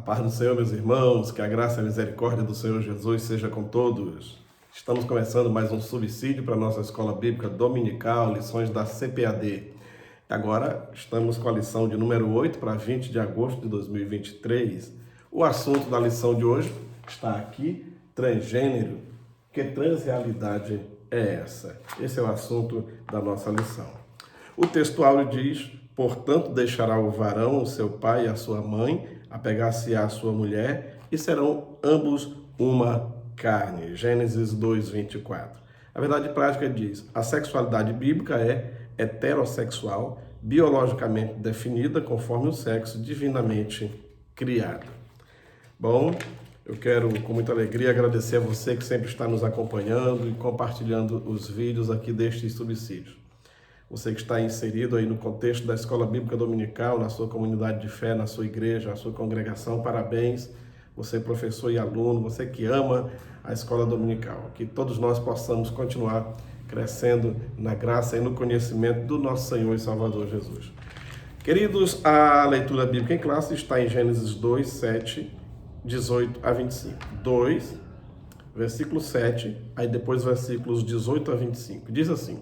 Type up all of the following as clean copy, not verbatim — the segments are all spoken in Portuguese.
paz do Senhor, meus irmãos, que a graça e a misericórdia do Senhor Jesus seja com todos. Estamos começando mais um subsídio para a nossa Escola Bíblica Dominical, lições da CPAD. Agora estamos com a lição de número 8 para 20 de agosto de 2023. O assunto da lição de hoje está aqui, transgênero. Que transrealidade é essa? Esse é o assunto da nossa lição. O textual diz: portanto, deixará o varão, o seu pai e a sua mãe, apegar-se-á à sua mulher, e serão ambos uma carne. Gênesis 2:24. A verdade prática diz: a sexualidade bíblica é heterossexual, biologicamente definida conforme o sexo divinamente criado. Bom, eu quero com muita alegria agradecer a você que sempre está nos acompanhando e compartilhando os vídeos aqui deste subsídio. Você que está inserido aí no contexto da Escola Bíblica Dominical, na sua comunidade de fé, na sua igreja, na sua congregação, parabéns. Você professor e aluno, você que ama a Escola Dominical. Que todos nós possamos continuar crescendo na graça e no conhecimento do nosso Senhor e Salvador Jesus. Queridos, a leitura bíblica em classe está em Gênesis 2, 7, 18 a 25. 2, versículo 7, aí depois versículos 18 a 25. Diz assim: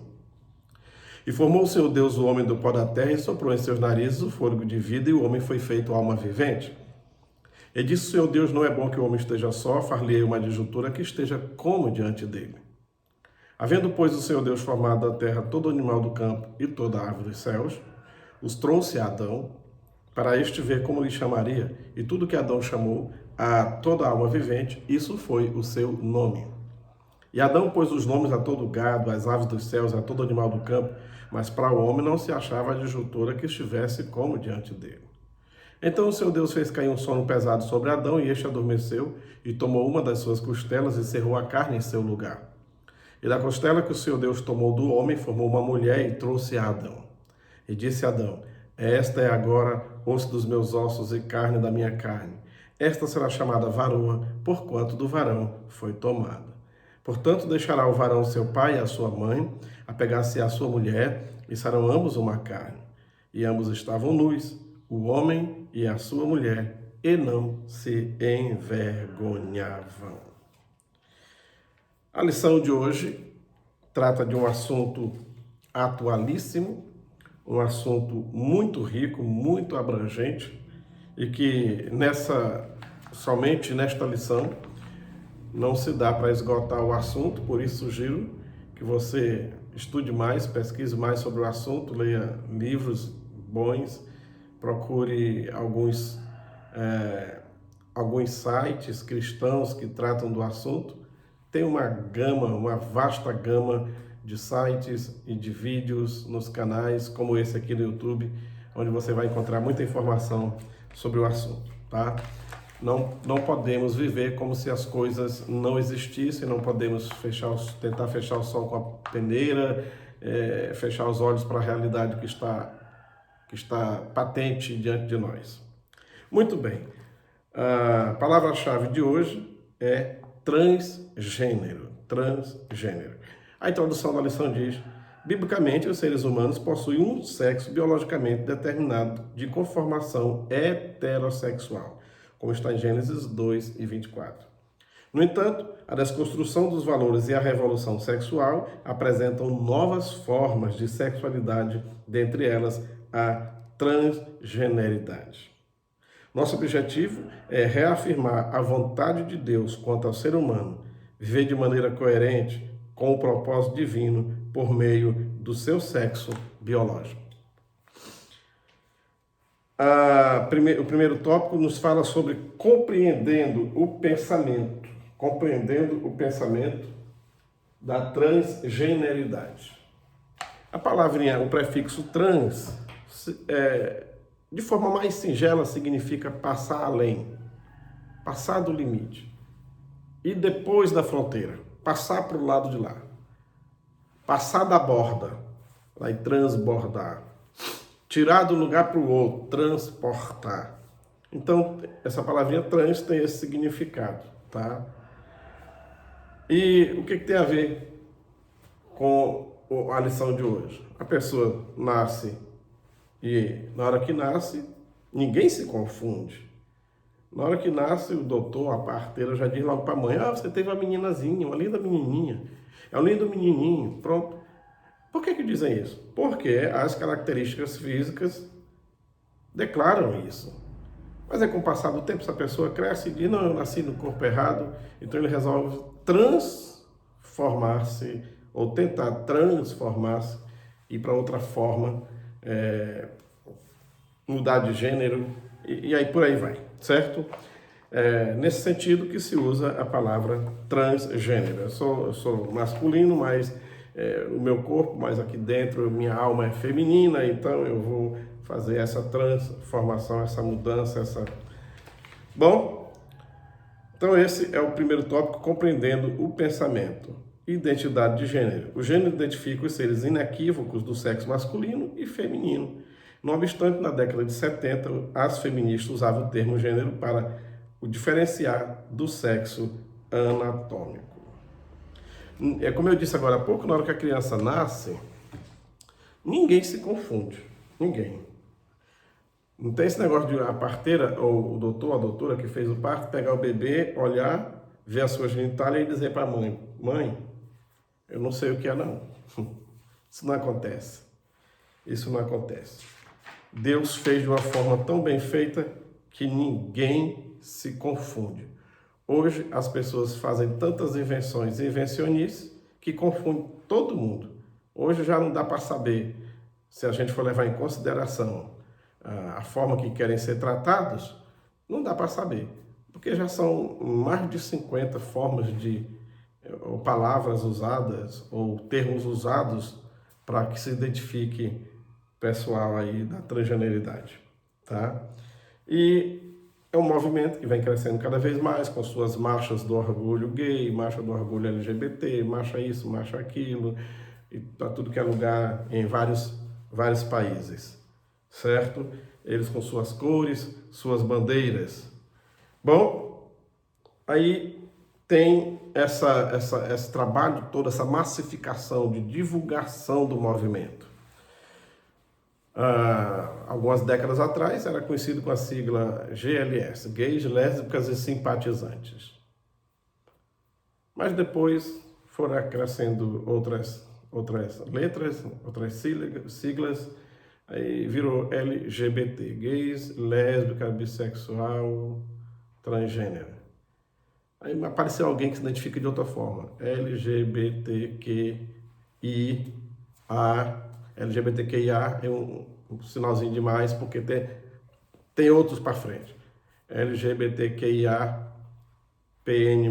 e formou o Senhor Deus o homem do pó da terra e soprou em seus narizes o fôlego de vida, e o homem foi feito alma vivente. E disse o Senhor Deus: não é bom que o homem esteja só, far-lhe-ei uma adjuntura que esteja como diante dele. Havendo, pois, o Senhor Deus formado da terra todo animal do campo e toda árvore dos céus, os trouxe a Adão, para este ver como lhe chamaria, e tudo que Adão chamou a toda alma vivente, isso foi o seu nome. E Adão pôs os nomes a todo gado, às aves dos céus, a todo animal do campo, mas para o homem não se achava adjuntura que estivesse como diante dele. Então o Senhor Deus fez cair um sono pesado sobre Adão, e este adormeceu, e tomou uma das suas costelas e cerrou a carne em seu lugar. E da costela que o Senhor Deus tomou do homem, formou uma mulher e trouxe a Adão. E disse Adão: esta é agora osso dos meus ossos e carne da minha carne. Esta será chamada varoa, porquanto do varão foi tomada. Portanto, deixará o varão seu pai e a sua mãe, apegar-se à sua mulher, e serão ambos uma carne. E ambos estavam nus, o homem e a sua mulher, e não se envergonhavam. A lição de hoje trata de um assunto atualíssimo, um assunto muito rico, muito abrangente, e que somente nesta lição não se dá para esgotar o assunto. Por isso sugiro que você estude mais, pesquise mais sobre o assunto, leia livros bons, procure alguns sites cristãos que tratam do assunto. Tem uma vasta gama de sites e de vídeos nos canais, como esse aqui no YouTube, onde você vai encontrar muita informação sobre o assunto, tá? Não podemos viver como se as coisas não existissem, não podemos tentar fechar o sol com a peneira, fechar os olhos para a realidade que está patente diante de nós. Muito bem, a palavra-chave de hoje é transgênero. A introdução da lição diz: biblicamente, os seres humanos possuem um sexo biologicamente determinado de conformação heterossexual, como está em Gênesis 2:24. No entanto, a desconstrução dos valores e a revolução sexual apresentam novas formas de sexualidade, dentre elas a transgeneridade. Nosso objetivo é reafirmar a vontade de Deus quanto ao ser humano, viver de maneira coerente com o propósito divino por meio do seu sexo biológico. O primeiro tópico nos fala sobre compreendendo o pensamento da transgeneridade. A palavrinha, o prefixo trans, de forma mais singela, significa passar além, passar do limite, e depois da fronteira, passar para o lado de lá, passar da borda, vai transbordar, tirar do lugar para o outro, transportar. Então, essa palavrinha trans tem esse significado, tá? E o que tem a ver com a lição de hoje? A pessoa nasce e, na hora que nasce, ninguém se confunde. Na hora que nasce o doutor, a parteira já diz logo para a mãe, você teve uma meninazinha, uma linda menininha, é um lindo menininho, pronto. Por que dizem isso? Porque as características físicas declaram isso. Mas com o passar do tempo, essa pessoa cresce e diz, não, eu nasci no corpo errado, então ele resolve transformar-se, ou tentar transformar-se, ir para outra forma, mudar de gênero, e aí por aí vai, certo? Nesse sentido que se usa a palavra transgênero. Eu sou masculino, mas o meu corpo, mas aqui dentro, minha alma é feminina, então eu vou fazer essa transformação, essa mudança, Bom, então esse é o primeiro tópico, compreendendo o pensamento. Identidade de gênero. O gênero identifica os seres inequívocos do sexo masculino e feminino. Não obstante, na década de 70, as feministas usavam o termo gênero para o diferenciar do sexo anatômico. É como eu disse agora há pouco, na hora que a criança nasce, ninguém se confunde. Ninguém. Não tem esse negócio de a parteira ou o doutor, a doutora que fez o parto, pegar o bebê, olhar, ver a sua genitália e dizer para a mãe, mãe, eu não sei o que é não. Isso não acontece. Isso não acontece. Deus fez de uma forma tão bem feita que ninguém se confunde. Hoje as pessoas fazem tantas invenções e invencionices que confundem todo mundo. Hoje já não dá para saber, se a gente for levar em consideração a forma que querem ser tratados, não dá para saber. Porque já são mais de 50 formas ou palavras usadas, ou termos usados para que se identifique pessoal aí da transgeneridade, tá? E é um movimento que vem crescendo cada vez mais, com suas marchas do orgulho gay, marcha do orgulho LGBT, marcha isso, marcha aquilo, e para tudo que é lugar em vários países, certo? Eles com suas cores, suas bandeiras. Bom, aí tem esse trabalho todo, essa massificação de divulgação do movimento. Algumas décadas atrás era conhecido com a sigla GLS, gays, lésbicas e simpatizantes. Mas depois foram acrescendo outras letras, outras siglas, aí virou LGBT, gays, lésbica, bissexual, transgênero. Aí apareceu alguém que se identifica de outra forma, LGBTQIA é um sinalzinho demais, porque tem outros para frente. LGBTQIA, PN+,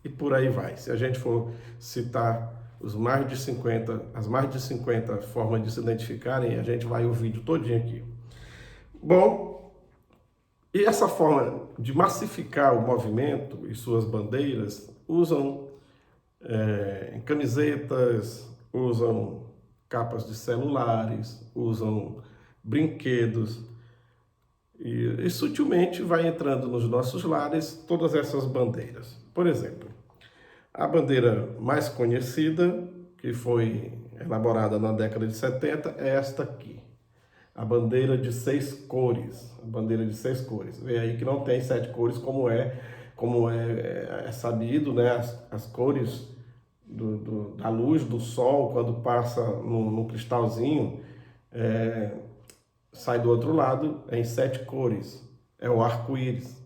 e por aí vai. Se a gente for citar as mais de 50 formas de se identificarem, a gente vai o vídeo todinho aqui. Bom, e essa forma de massificar o movimento e suas bandeiras usam camisetas, usam capas de celulares, usam brinquedos, e sutilmente vai entrando nos nossos lares todas essas bandeiras. Por exemplo, a bandeira mais conhecida, que foi elaborada na década de 70, é esta aqui. A bandeira de 6 cores. A bandeira de 6 cores. Vê aí que não tem 7 cores, como é sabido, né? As cores da luz do sol, quando passa no cristalzinho, sai do outro lado em 7 cores. É o arco-íris.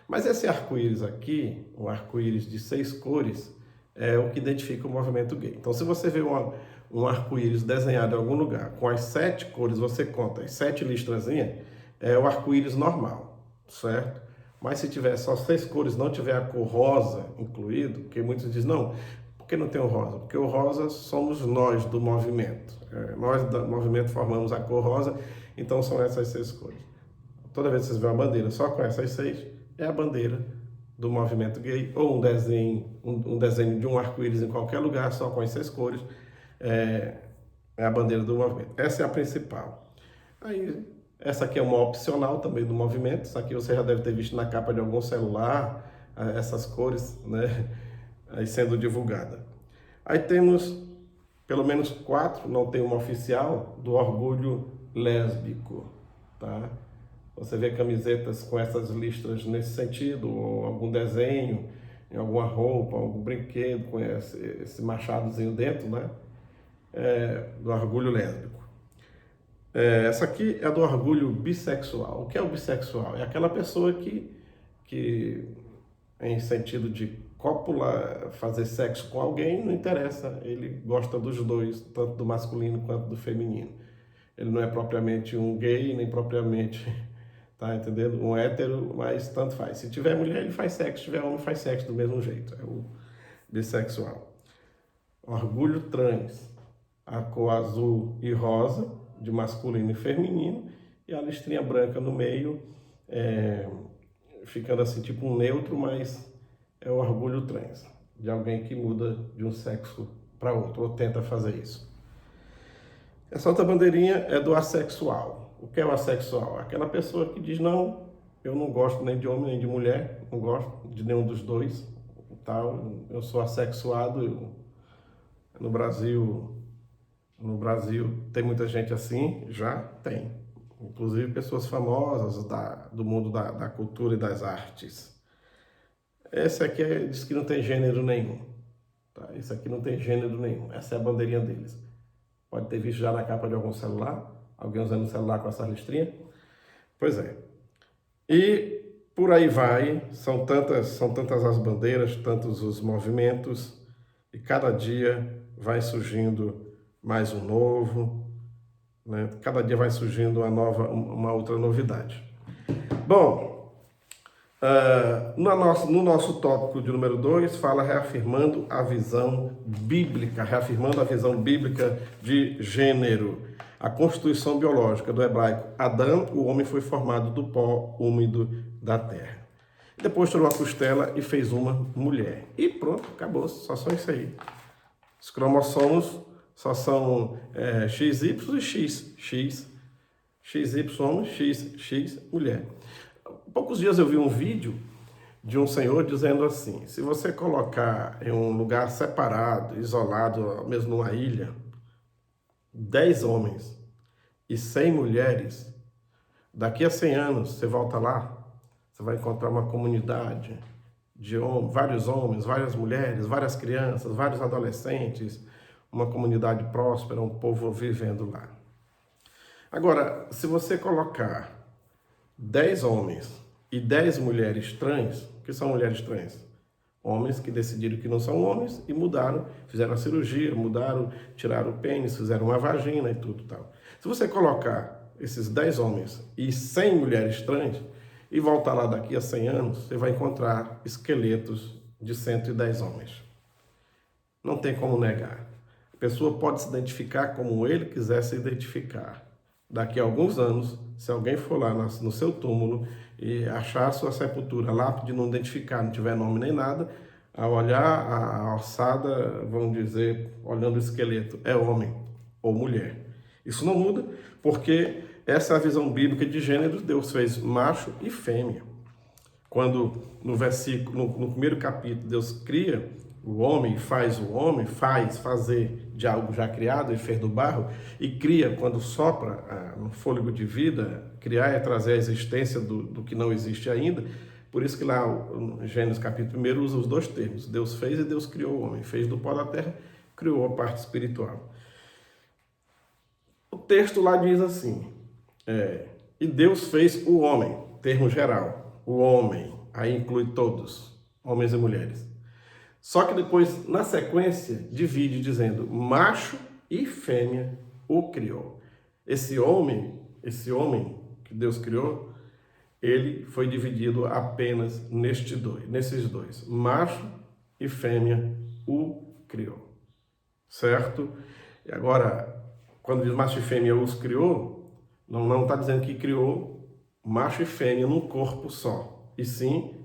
Mas esse arco-íris aqui, o arco-íris de 6 cores, é o que identifica o movimento gay. Então, se você vê um arco-íris desenhado em algum lugar, com as 7 cores, você conta as 7 listrazinhas, é o arco-íris normal, certo? Mas se tiver só 6 cores, não tiver a cor rosa incluído, porque muitos dizem, não, por que não tem o rosa? Porque o rosa somos nós do movimento. Nós do movimento formamos a cor rosa, então são essas 6 cores. Toda vez que vocês veem uma bandeira só com essas 6, é a bandeira do movimento gay, ou um desenho de um arco-íris em qualquer lugar, só com as 6 cores, é a bandeira do movimento. Essa é a principal. Aí, essa aqui é uma opcional também do movimento, isso aqui você já deve ter visto na capa de algum celular, essas cores, né, aí sendo divulgada. Aí temos pelo menos 4, não tem uma oficial, do orgulho lésbico, tá? Você vê camisetas com essas listras nesse sentido, ou algum desenho, em alguma roupa, algum brinquedo com esse machadozinho dentro, né? Do orgulho lésbico. Essa aqui é do orgulho bissexual. O que é o bissexual? É aquela pessoa que em sentido de cópula, fazer sexo com alguém, não interessa. Ele gosta dos dois, tanto do masculino quanto do feminino. Ele não é propriamente um gay, nem propriamente, tá entendendo? Um hétero, mas tanto faz. Se tiver mulher, ele faz sexo. Se tiver homem, faz sexo do mesmo jeito. É o bissexual. Orgulho trans. A cor azul e rosa, de masculino e feminino, e a listrinha branca no meio, ficando assim, tipo um neutro, mas é o orgulho trans, de alguém que muda de um sexo para outro, ou tenta fazer isso. Essa outra bandeirinha é do assexual. O que é o assexual? Aquela pessoa que diz, não, eu não gosto nem de homem nem de mulher, não gosto de nenhum dos dois, tal, eu sou assexuado. No Brasil tem muita gente assim, já tem. Inclusive pessoas famosas do mundo da cultura e das artes. Esse aqui diz que não tem gênero nenhum. Tá? Esse aqui não tem gênero nenhum. Essa é a bandeirinha deles. Pode ter visto já na capa de algum celular. Alguém usando o celular com essa listrinha. Pois é. E por aí vai. São tantas as bandeiras, tantos os movimentos. E cada dia vai surgindo mais um novo. Né? Cada dia vai surgindo uma outra novidade. Bom, no nosso tópico de número 2, fala reafirmando a visão bíblica de gênero. A constituição biológica do hebraico Adão, o homem foi formado do pó úmido da terra. Depois tirou a costela e fez uma mulher. E pronto, acabou, só são isso aí. Os cromossomos só são XY e X. XY homem, X mulher. Há poucos dias eu vi um vídeo de um senhor dizendo assim, se você colocar em um lugar separado, isolado, mesmo numa ilha, 10 homens e 100 mulheres, daqui a 100 anos você volta lá, você vai encontrar uma comunidade de vários homens, várias mulheres, várias crianças, vários adolescentes, uma comunidade próspera, um povo vivendo lá. Agora, se você colocar 10 homens e 10 mulheres trans, o que são mulheres trans? Homens que decidiram que não são homens e mudaram, fizeram a cirurgia, tiraram o pênis, fizeram uma vagina e tudo tal. Se você colocar esses 10 homens e 100 mulheres trans e voltar lá daqui a 100 anos, você vai encontrar esqueletos de 110 homens. Não tem como negar. A pessoa pode se identificar como ele quiser se identificar. Daqui a alguns anos, se alguém for lá no seu túmulo e achar a sua sepultura, lápide não identificar, não tiver nome nem nada, ao olhar a ossada, vão dizer, olhando o esqueleto, é homem ou mulher. Isso não muda, porque essa é a visão bíblica de gênero. Deus fez macho e fêmea. Quando no primeiro capítulo, Deus cria o homem, faz o homem, fazer de algo já criado, ele fez do barro, e cria, quando sopra no fôlego de vida, criar é trazer a existência do que não existe ainda. Por isso que lá, no Gênesis capítulo 1, usa os dois termos, Deus fez e Deus criou o homem, fez do pó da terra, criou a parte espiritual. O texto lá diz assim, e Deus fez o homem, termo geral, o homem, aí inclui todos, homens e mulheres. Só que depois, na sequência, divide dizendo, macho e fêmea o criou. Esse homem que Deus criou, ele foi dividido apenas nesses dois. Macho e fêmea o criou. Certo? E agora, quando diz macho e fêmea os criou, não está dizendo que criou macho e fêmea num corpo só. E sim,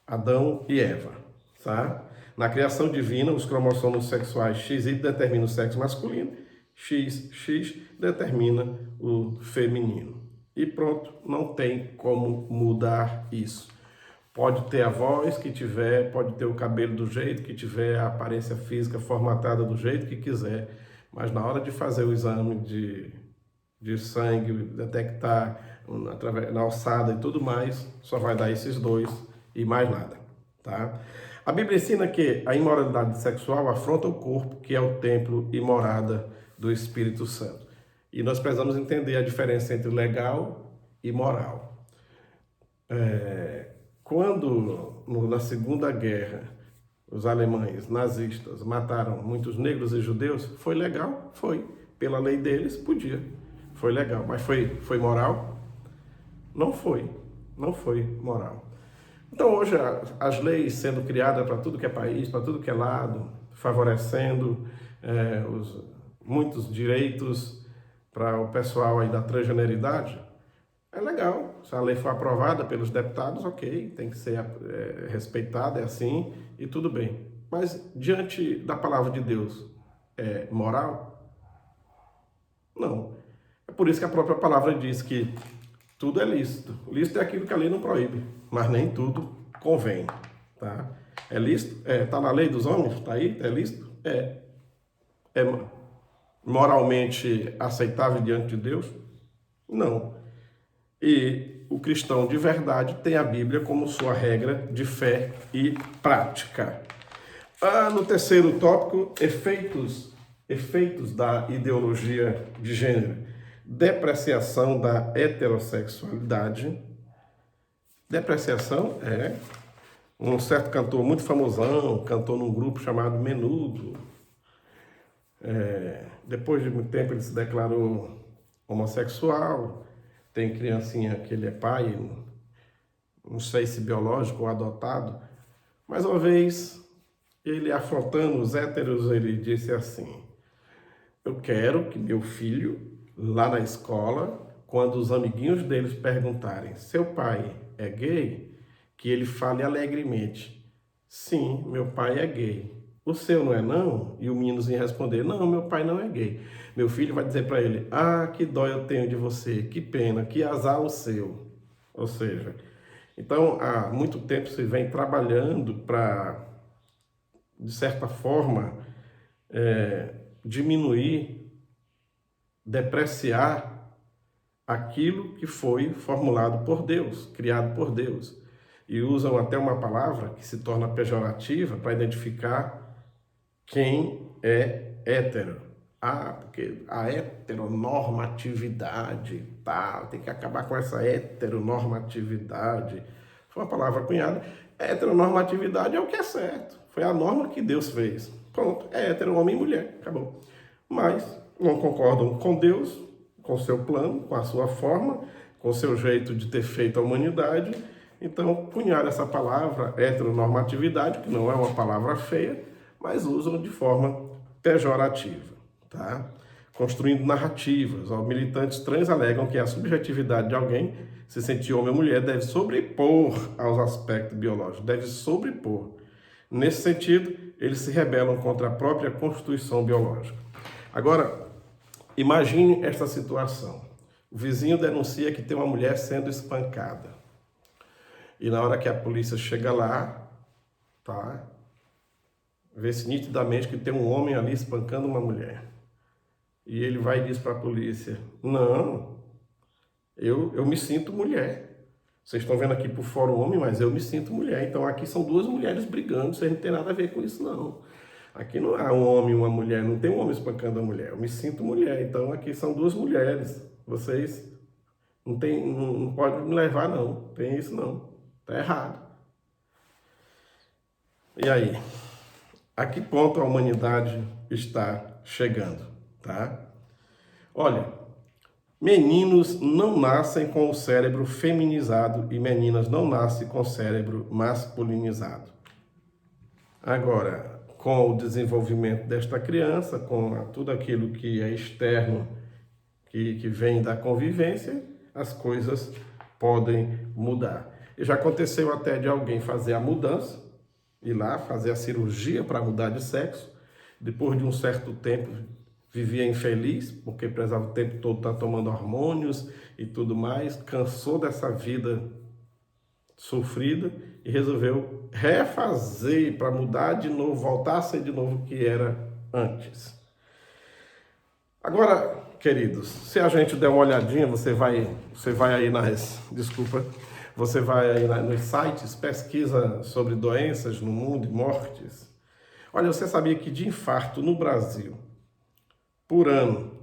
Adão e Eva. Tá? Na criação divina, os cromossomos sexuais XY determinam o sexo masculino, XX determina o feminino. E pronto, não tem como mudar isso. Pode ter a voz que tiver, pode ter o cabelo do jeito que tiver, a aparência física formatada do jeito que quiser, mas na hora de fazer o exame de sangue, detectar na alçada e tudo mais, só vai dar esses dois e mais nada, tá? A Bíblia ensina que a imoralidade sexual afronta o corpo, que é o templo e morada do Espírito Santo. E nós precisamos entender a diferença entre legal e moral. Quando, na Segunda Guerra, os alemães nazistas mataram muitos negros e judeus, foi legal? Foi. Pela lei deles, podia. Foi legal. Mas foi moral? Não foi. Não foi moral. Então, hoje, as leis sendo criadas para tudo que é país, para tudo que é lado, favorecendo muitos direitos para o pessoal aí da transgeneridade, é legal. Se a lei for aprovada pelos deputados, ok, tem que ser respeitada, é assim, e tudo bem. Mas, diante da palavra de Deus, é moral? Não. É por isso que a própria palavra diz que tudo é lícito. Lícito é aquilo que a lei não proíbe, mas nem tudo convém, tá? É lícito? Tá na lei dos homens? Tá aí? É lícito? É moralmente aceitável diante de Deus? Não. E o cristão de verdade tem a Bíblia como sua regra de fé e prática. No terceiro tópico, efeitos da ideologia de gênero. Depreciação da heterossexualidade. Depreciação é um certo cantor muito famosão, cantou num grupo chamado Menudo. Depois de muito tempo ele se declarou homossexual. Tem criancinha que ele é pai, não sei se biológico ou adotado. Mais uma vez, ele afrontando os héteros, ele disse assim: eu quero que meu filho, lá na escola, quando os amiguinhos deles perguntarem, seu pai é gay? Que ele fale alegremente, sim, meu pai é gay. O seu não é não? E o meninozinho responder, não, meu pai não é gay. Meu filho vai dizer para ele, que dó eu tenho de você, que pena, que azar o seu. Ou seja, então há muito tempo se vem trabalhando para, de certa forma, diminuir, depreciar aquilo que foi formulado por Deus, criado por Deus. E usam até uma palavra que se torna pejorativa para identificar quem é hétero. Porque a heteronormatividade, tem que acabar com essa heteronormatividade. Foi uma palavra cunhada. Heteronormatividade é o que é certo. Foi a norma que Deus fez. Pronto, é hétero, homem e mulher, acabou. Mas não concordam com Deus, com seu plano, com a sua forma, com o seu jeito de ter feito a humanidade. Então, cunharam essa palavra heteronormatividade, que não é uma palavra feia, mas usam de forma pejorativa, tá? Construindo narrativas. Os militantes trans alegam que a subjetividade de alguém, se sentir homem ou mulher, deve sobrepor aos aspectos biológicos, deve sobrepor. Nesse sentido, eles se rebelam contra a própria constituição biológica. Agora, imagine esta situação. O vizinho denuncia que tem uma mulher sendo espancada. E na hora que a polícia chega lá, vê-se nitidamente que tem um homem ali espancando uma mulher. E ele vai e diz para a polícia, não, eu me sinto mulher. Vocês estão vendo aqui por fora o homem, mas eu me sinto mulher. Então aqui são duas mulheres brigando, vocês não tem nada a ver com isso não. Aqui não há um homem e uma mulher, não tem um homem espancando a mulher. Eu me sinto mulher, então aqui são duas mulheres. Vocês não podem me levar não, tem isso não. Está errado. E aí? A que ponto a humanidade está chegando, tá? Olha, meninos não nascem com o cérebro feminizado e meninas não nascem com o cérebro masculinizado. Agora, com o desenvolvimento desta criança, com tudo aquilo que é externo, que vem da convivência, as coisas podem mudar. E já aconteceu até de alguém fazer a mudança, ir lá fazer a cirurgia para mudar de sexo, depois de um certo tempo vivia infeliz, porque precisava o tempo todo estar tomando hormônios e tudo mais, cansou dessa vida sofrida e resolveu refazer para mudar de novo, voltar a ser de novo o que era antes. Agora, queridos, se a gente der uma olhadinha, você vai aí você vai aí nos sites, pesquisa sobre doenças no mundo e mortes. Olha, você sabia que de infarto no Brasil, por ano,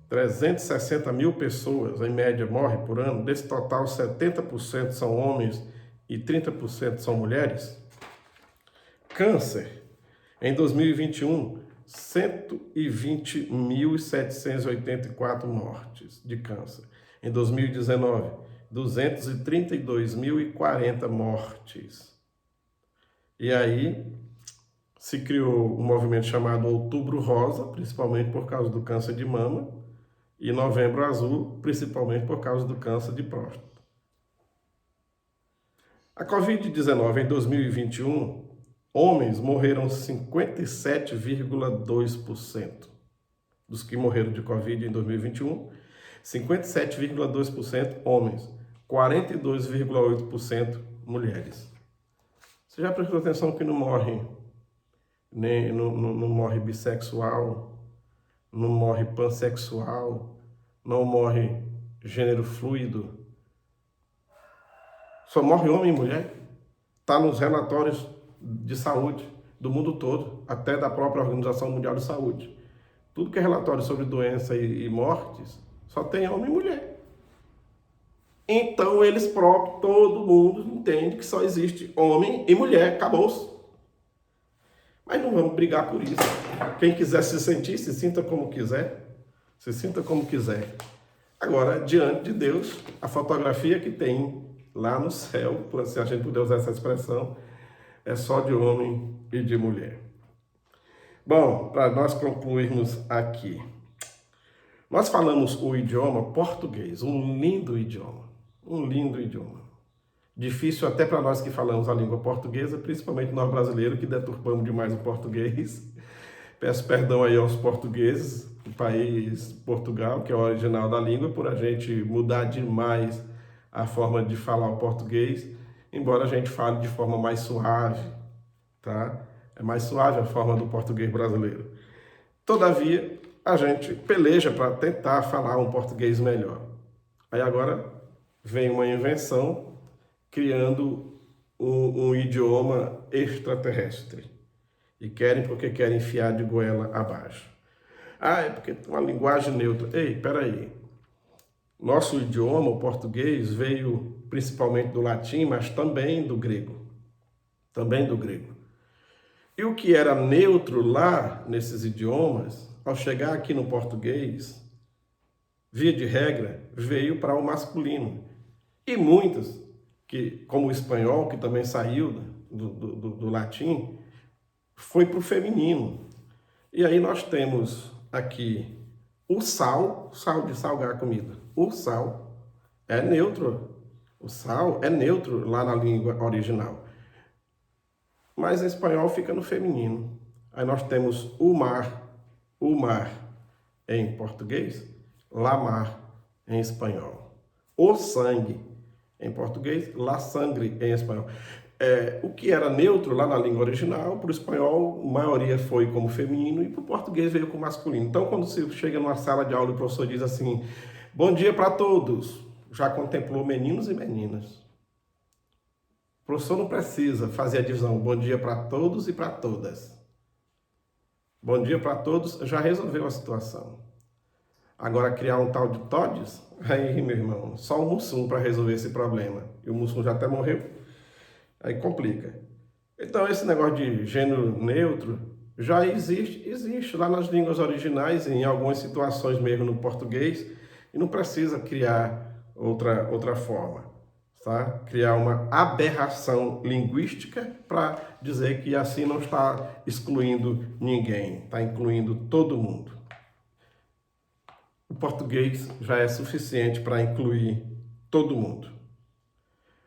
360 mil pessoas, em média, morrem por ano. Desse total, 70% são homens e 30% são mulheres. Câncer, em 2021, 120.784 mortes de câncer. Em 2019, 232.040 mortes. E aí se criou um movimento chamado Outubro Rosa, principalmente por causa do câncer de mama, e Novembro Azul, principalmente por causa do câncer de próstata. A Covid-19 em 2021, homens morreram 57,2%. Dos que morreram de Covid em 2021, 57,2% homens, 42,8% mulheres. Você já prestou atenção que não morre bissexual, não morre pansexual, não morre gênero fluido, só morre homem e mulher? Está nos relatórios de saúde do mundo todo, até da própria Organização Mundial de Saúde. Tudo que é relatório sobre doença e mortes, só tem homem e mulher. Então eles próprios, todo mundo entende que só existe homem e mulher, acabou-se. Mas não vamos brigar por isso. Quem quiser se sentir, se sinta como quiser. Se sinta como quiser. Agora, diante de Deus, a fotografia que tem lá no céu, se a gente puder usar essa expressão, é só de homem e de mulher. Bom, para nós concluirmos aqui. Nós falamos o idioma português, um lindo idioma. Um lindo idioma. Difícil até para nós que falamos a língua portuguesa, principalmente nós brasileiros que deturpamos demais o português. Peço perdão aí aos portugueses do país Portugal, que é o original da língua, por a gente mudar demais a forma de falar o português, embora a gente fale de forma mais suave, tá? É mais suave a forma do português brasileiro. Todavia, a gente peleja para tentar falar um português melhor. Aí agora vem uma invenção criando um idioma extraterrestre. E querem porque querem enfiar de goela abaixo. Ah, é porque tem uma linguagem neutra. Ei, peraí. Nosso idioma, o português, veio principalmente do latim, mas também do grego. Também do grego. E o que era neutro lá nesses idiomas, ao chegar aqui no português, via de regra, veio para o masculino. E muitos, que, como o espanhol, que também saiu do latim, foi para o feminino. E aí nós temos aqui o sal de salgar a comida. O sal é neutro. O sal é neutro lá na língua original. Mas em espanhol fica no feminino. Aí nós temos o mar em português, la mar em espanhol. O sangue em português, la sangre em espanhol. O que era neutro lá na língua original, para o espanhol, a maioria foi como feminino e para o português veio como masculino. Então, quando você chega numa sala de aula e o professor diz assim, bom dia para todos, já contemplou meninos e meninas. O professor não precisa fazer a divisão, bom dia para todos e para todas. Bom dia para todos já resolveu a situação. Agora, criar um tal de Todes, aí, meu irmão, só o Mussum para resolver esse problema. E o Mussum já até morreu, aí complica. Então, esse negócio de gênero neutro já existe lá nas línguas originais, em algumas situações mesmo no português, e não precisa criar outra forma, tá? Criar uma aberração linguística para dizer que assim não está excluindo ninguém, está incluindo todo mundo. O português já é suficiente para incluir todo mundo.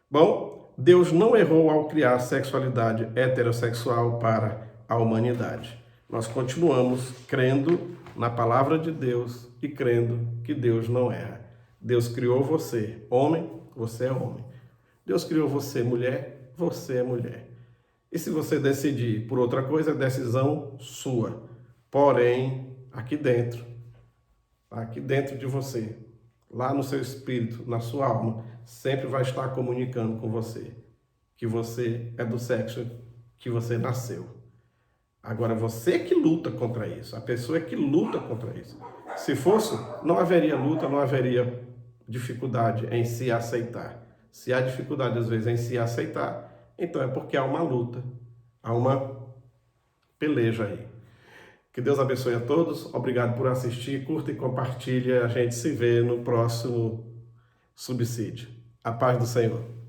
Bom, Deus não errou ao criar a sexualidade heterossexual para a humanidade. Nós continuamos crendo na palavra de Deus e crendo que Deus não erra. Deus criou você, homem, você é homem. Deus criou você, mulher, você é mulher. E se você decidir por outra coisa, é decisão sua. Porém, aqui dentro, aqui dentro de você, lá no seu espírito, na sua alma, sempre vai estar comunicando com você que você é do sexo que você nasceu. Agora, você que luta contra isso, a pessoa é que luta contra isso. Se fosse, não haveria luta, não haveria dificuldade em se aceitar. Se há dificuldade, às vezes, em se aceitar, então é porque há uma luta, há uma peleja aí. Que Deus abençoe a todos. Obrigado por assistir. Curta e compartilha. A gente se vê no próximo subsídio. A paz do Senhor.